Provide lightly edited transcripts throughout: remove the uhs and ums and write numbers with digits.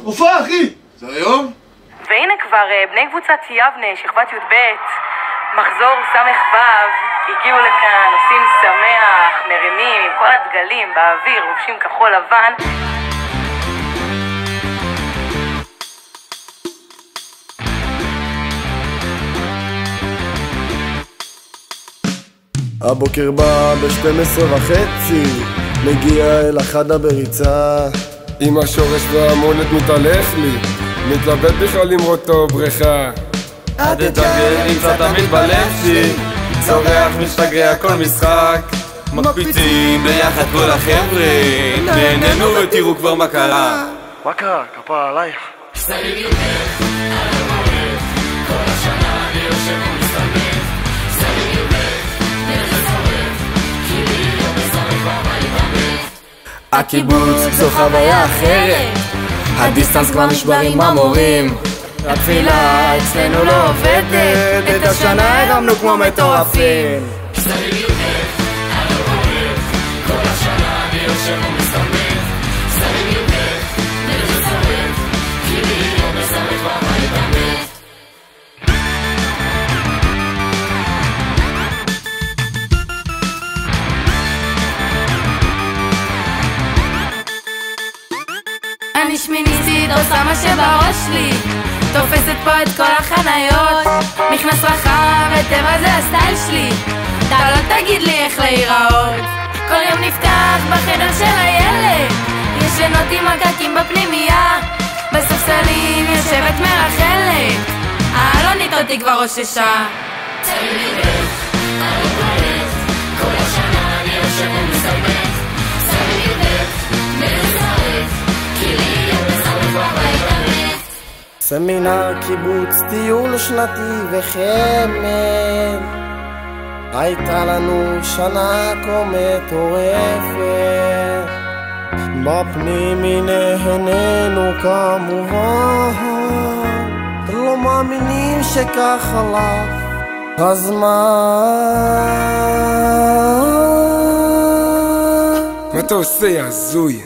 הופעה, אחי! זה היום? והנה כבר בני קבוצת יבנה, שכבת י"ב, מחזור סמ"ו, הגיעו לכאן, עושים שמח, מרימים עם כל הדגלים באוויר, לובשים כחול לבן. הבוקר בא ב-12:30, מגיע אל החדה בריצה. עם השורש והמולת מתהלך לי, מתלבט בכלל למרות או בריכה. עד תתרגל נמצא תמיד בלב שלי, צורח משתגע כל משחק, מקפיצים ביחד כל החבר'ה, נהננו ותראו כבר מה קרה. מה קרה? כפרה עלייך. סביב י"ב, על המועד, כל השנה אני יושב ומסתלבט. סביב י"ב, נכס עורף, כי להיות בסרק כבר להתאבד. הקיבוץ זו חוויה אחרת, הדיסטנס כבר נשבר עם המורים. התפילה אצלנו לא עובדת, את השנה הרמנו כמו מטורפים. סביב י"ב, על המועד, כל השנה אני יושב ומסתלבט. סביב י"ב, נכס עורף, כי להיות בסרק כבר להתאבד. אני שמיניסטית, עושה מה שבראש לי, תופסת פה את כל החניות, מכנס רחב וטבע זה הסטייל שלי, אתה לא תגיד לי איך להיראות. כל יום נפתח בחדר של הילד, ישנות עם מקקים בפנימייה, בספסלים יושבת מרחלת, האלונית אותי כבר רוששה. סביב י"ב, על המועד, כל השנה אני יושב ומסתלבט. סביב י"ב, נכס עורף, כי להיות בסרק כבר להתאבד. סמינר, קיבוץ, טיול שנתי וחמד, הייתה לנו שנה כה מטורפת. בפנימי נהנינו כמובן, לא מאמינים שכך חלף הזמן. מה אתה עושה, יא הזוי?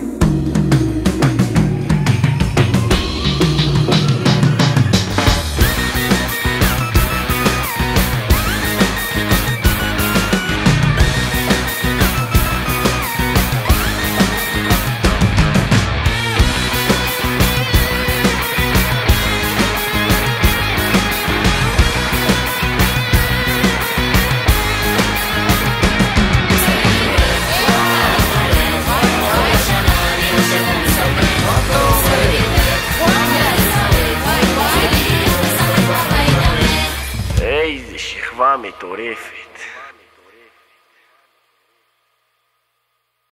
איזה שכבה מטורפת.